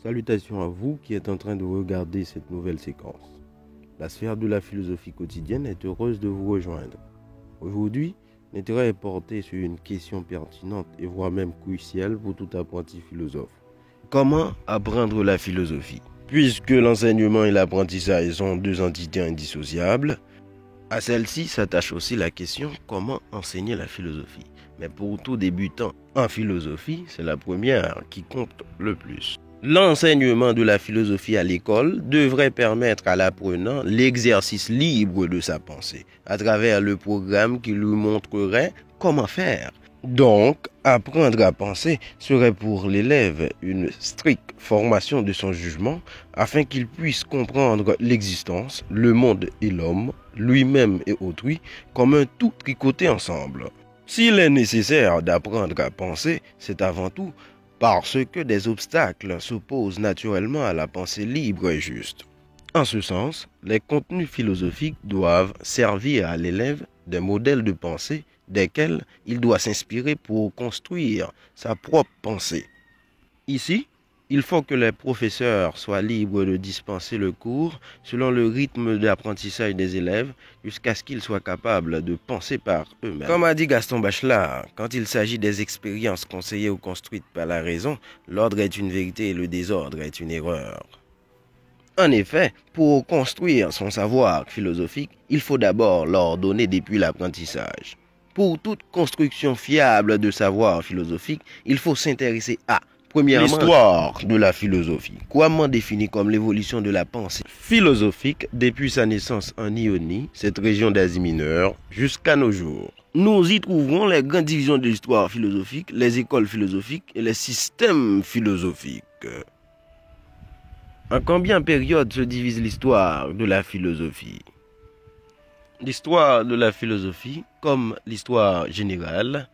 Salutations à vous qui êtes en train de regarder cette nouvelle séquence. La sphère de la philosophie quotidienne est heureuse de vous rejoindre. Aujourd'hui, l'intérêt est porté sur une question pertinente et voire même cruciale pour tout apprenti philosophe. Comment apprendre la philosophie? Puisque l'enseignement et l'apprentissage sont deux entités indissociables, à celle-ci s'attache aussi la question comment enseigner la philosophie. Mais pour tout débutant en philosophie, c'est la première qui compte le plus. L'enseignement de la philosophie à l'école devrait permettre à l'apprenant l'exercice libre de sa pensée, à travers le programme qui lui montrerait comment faire. Donc, apprendre à penser serait pour l'élève une stricte formation de son jugement afin qu'il puisse comprendre l'existence, le monde et l'homme, lui-même et autrui, comme un tout tricoté ensemble. S'il est nécessaire d'apprendre à penser, c'est avant tout parce que des obstacles s'opposent naturellement à la pensée libre et juste. En ce sens, les contenus philosophiques doivent servir à l'élève des modèles de pensée desquels il doit s'inspirer pour construire sa propre pensée. Ici, il faut que les professeurs soient libres de dispenser le cours selon le rythme d'apprentissage des élèves jusqu'à ce qu'ils soient capables de penser par eux-mêmes. Comme a dit Gaston Bachelard, quand il s'agit des expériences conseillées ou construites par la raison, l'ordre est une vérité et le désordre est une erreur. En effet, pour construire son savoir philosophique, il faut d'abord l'ordonner depuis l'apprentissage. Pour toute construction fiable de savoir philosophique, il faut s'intéresser à premièrement, l'histoire de la philosophie, couramment définie comme l'évolution de la pensée philosophique depuis sa naissance en Ionie, cette région d'Asie mineure, jusqu'à nos jours. Nous y trouverons les grandes divisions de l'histoire philosophique, les écoles philosophiques et les systèmes philosophiques. En combien de périodes se divise l'histoire de la philosophie? L'histoire de la philosophie, comme l'histoire générale,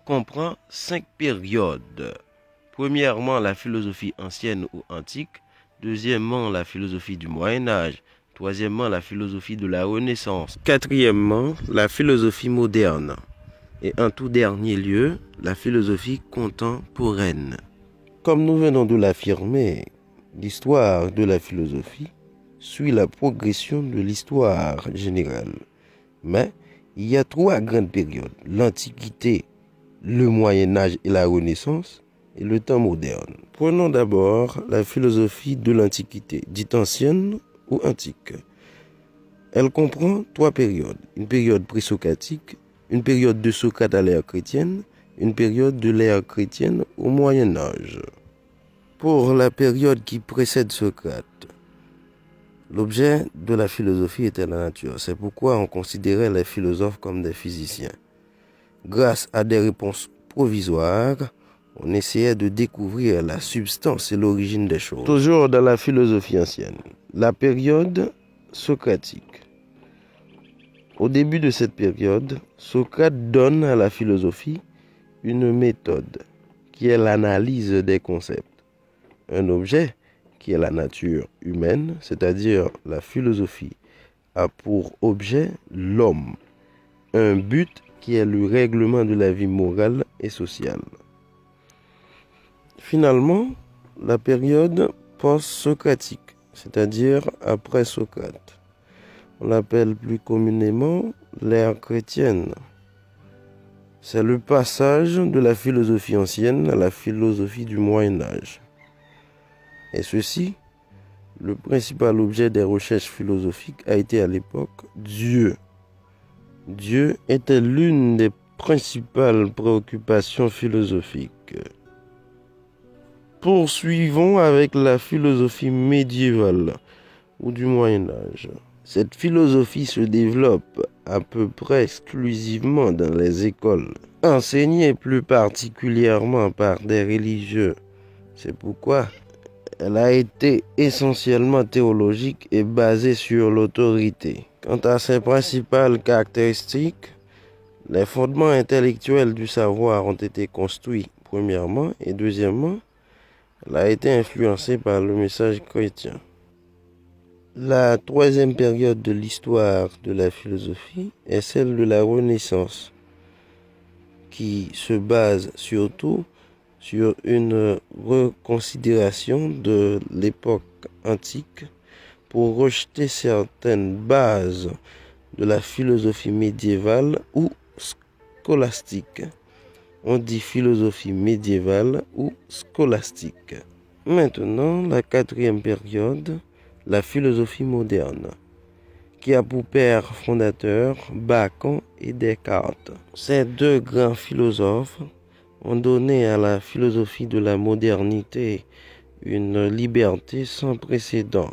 comprend 5 périodes. Premièrement, la philosophie ancienne ou antique. Deuxièmement, la philosophie du Moyen-Âge. Troisièmement, la philosophie de la Renaissance. Quatrièmement, la philosophie moderne. Et en tout dernier lieu, la philosophie contemporaine. Comme nous venons de l'affirmer, l'histoire de la philosophie suit la progression de l'histoire générale. Mais il y a 3 grandes périodes, l'Antiquité, le Moyen-Âge et la Renaissance, et le temps moderne. Prenons d'abord la philosophie de l'Antiquité, dite ancienne ou antique. Elle comprend 3 périodes. Une période présocratique, une période de Socrate à l'ère chrétienne, une période de l'ère chrétienne au Moyen-Âge. Pour la période qui précède Socrate, l'objet de la philosophie était la nature. C'est pourquoi on considérait les philosophes comme des physiciens. Grâce à des réponses provisoires, on essayait de découvrir la substance et l'origine des choses. Toujours dans la philosophie ancienne, la période socratique. Au début de cette période, Socrate donne à la philosophie une méthode qui est l'analyse des concepts. Un objet qui est la nature humaine, c'est-à-dire la philosophie, a pour objet l'homme. Un but qui est le règlement de la vie morale et sociale. Finalement, la période post-socratique, c'est-à-dire après Socrate. On l'appelle plus communément l'ère chrétienne. C'est le passage de la philosophie ancienne à la philosophie du Moyen-Âge. Et ceci, le principal objet des recherches philosophiques a été à l'époque Dieu. Dieu était l'une des principales préoccupations philosophiques. Poursuivons avec la philosophie médiévale ou du Moyen-Âge. Cette philosophie se développe à peu près exclusivement dans les écoles, enseignée plus particulièrement par des religieux. C'est pourquoi elle a été essentiellement théologique et basée sur l'autorité. Quant à ses principales caractéristiques, les fondements intellectuels du savoir ont été construits premièrement et deuxièmement, elle a été influencée par le message chrétien. La 3e période de l'histoire de la philosophie est celle de la Renaissance, qui se base surtout sur une reconsidération de l'époque antique pour rejeter certaines bases de la philosophie médiévale ou scolastique. On dit philosophie médiévale ou scolastique. Maintenant, la quatrième période, la philosophie moderne, qui a pour père fondateur Bacon et Descartes. Ces deux grands philosophes ont donné à la philosophie de la modernité une liberté sans précédent,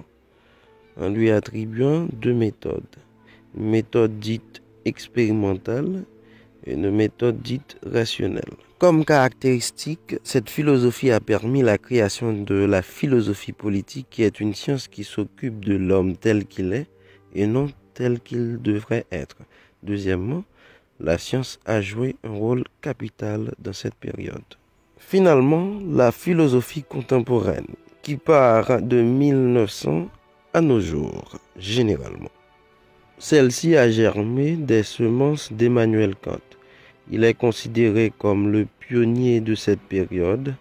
en lui attribuant deux méthodes. Une méthode dite expérimentale et une méthode dite rationnelle. Comme caractéristique, cette philosophie a permis la création de la philosophie politique, qui est une science qui s'occupe de l'homme tel qu'il est et non tel qu'il devrait être. Deuxièmement, la science a joué un rôle capital dans cette période. Finalement, la philosophie contemporaine, qui part de 1900 à nos jours, généralement. Celle-ci a germé des semences d'Emmanuel Kant. Il est considéré comme le pionnier de cette période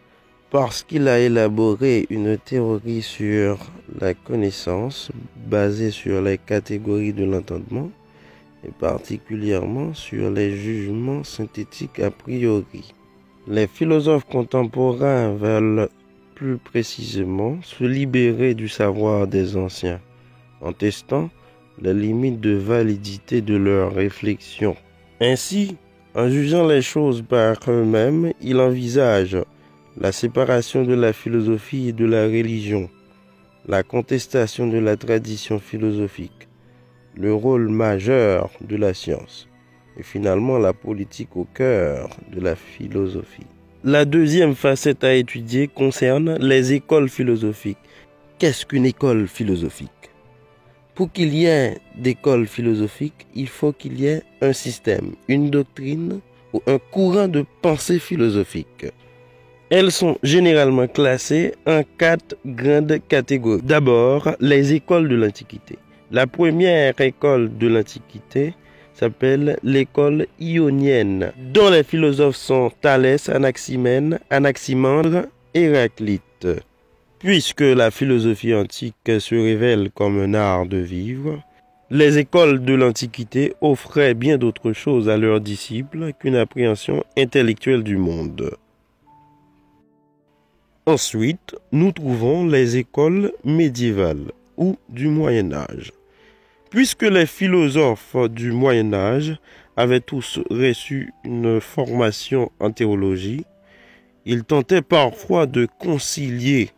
parce qu'il a élaboré une théorie sur la connaissance basée sur les catégories de l'entendement et particulièrement sur les jugements synthétiques a priori. Les philosophes contemporains veulent plus précisément se libérer du savoir des anciens en testant les limites de validité de leurs réflexions. Ainsi, en jugeant les choses par eux-mêmes, ils envisagent la séparation de la philosophie et de la religion, la contestation de la tradition philosophique, le rôle majeur de la science et finalement la politique au cœur de la philosophie. La deuxième facette à étudier concerne les écoles philosophiques. Qu'est-ce qu'une école philosophique? Pour qu'il y ait d'école philosophique, il faut qu'il y ait un système, une doctrine ou un courant de pensée philosophique. Elles sont généralement classées en 4 grandes catégories. D'abord, les écoles de l'Antiquité. La première école de l'Antiquité s'appelle l'école ionienne, dont les philosophes sont Thalès, Anaximène, Anaximandre et Héraclite. Puisque la philosophie antique se révèle comme un art de vivre, les écoles de l'Antiquité offraient bien d'autres choses à leurs disciples qu'une appréhension intellectuelle du monde. Ensuite, nous trouvons les écoles médiévales ou du Moyen Âge. Puisque les philosophes du Moyen Âge avaient tous reçu une formation en théologie, ils tentaient parfois de concilier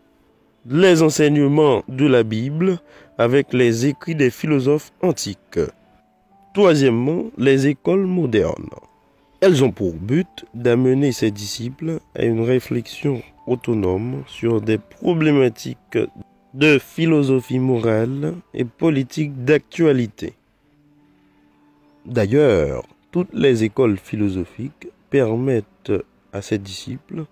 les enseignements de la Bible avec les écrits des philosophes antiques. Troisièmement, les écoles modernes. Elles ont pour but d'amener ses disciples à une réflexion autonome sur des problématiques de philosophie morale et politique d'actualité. D'ailleurs, toutes les écoles philosophiques permettent à ses disciples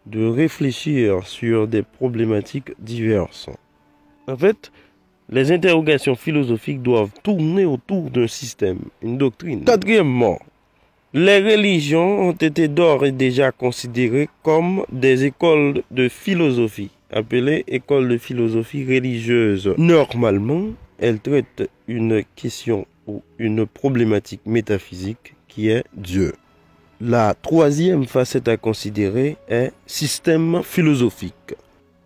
de réfléchir sur des problématiques diverses. En fait, les interrogations philosophiques doivent tourner autour d'un système, une doctrine. Quatrièmement, les religions ont été d'ores et déjà considérées comme des écoles de philosophie, appelées écoles de philosophie religieuse. Normalement, elles traitent une question ou une problématique métaphysique qui est Dieu. La troisième facette à considérer est système philosophique.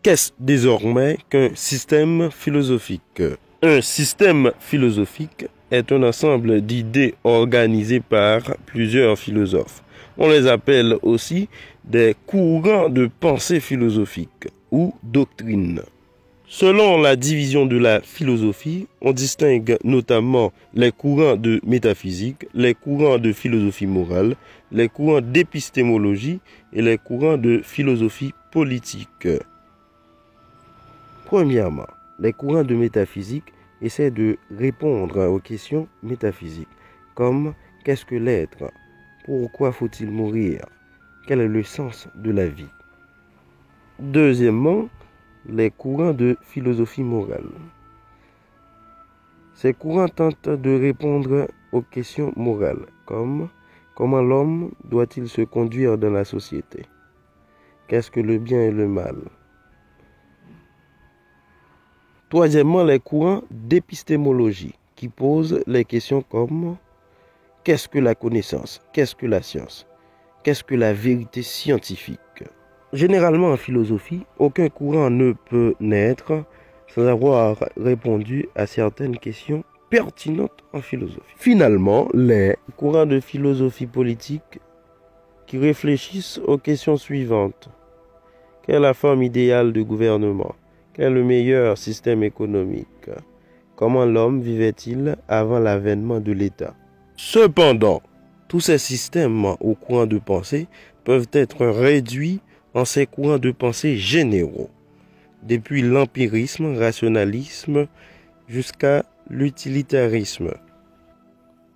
Qu'est-ce désormais qu'un système philosophique? Un système philosophique est un ensemble d'idées organisées par plusieurs philosophes. On les appelle aussi des courants de pensée philosophique ou doctrines. Selon la division de la philosophie, on distingue notamment les courants de métaphysique, les courants de philosophie morale, les courants d'épistémologie et les courants de philosophie politique. Premièrement, les courants de métaphysique essaient de répondre aux questions métaphysiques, comme qu'est-ce que l'être? Pourquoi faut-il mourir? Quel est le sens de la vie? Deuxièmement, les courants de philosophie morale. Ces courants tentent de répondre aux questions morales, comme comment l'homme doit-il se conduire dans la société? Qu'est-ce que le bien et le mal? Troisièmement, les courants d'épistémologie qui posent les questions comme qu'est-ce que la connaissance? Qu'est-ce que la science? Qu'est-ce que la vérité scientifique? Généralement en philosophie, aucun courant ne peut naître sans avoir répondu à certaines questions pertinentes en philosophie. Finalement, les courants de philosophie politique qui réfléchissent aux questions suivantes. Quelle est la forme idéale de gouvernement? Quel est le meilleur système économique? Comment l'homme vivait-il avant l'avènement de l'État? Cependant, tous ces systèmes ou courants de pensée peuvent être réduits en ces courants de pensée généraux, depuis l'empirisme, rationalisme, jusqu'à l'utilitarisme.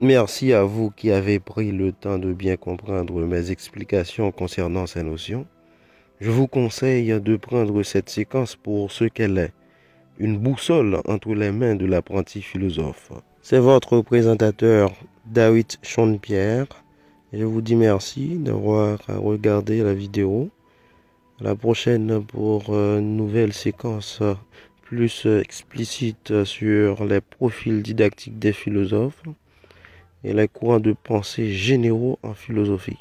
Merci à vous qui avez pris le temps de bien comprendre mes explications concernant ces notions. Je vous conseille de prendre cette séquence pour ce qu'elle est, une boussole entre les mains de l'apprenti philosophe. C'est votre présentateur David Champierre. Je vous dis merci d'avoir regardé la vidéo. À la prochaine pour une nouvelle séquence plus explicite sur les profils didactiques des philosophes et les courants de pensée généraux en philosophie.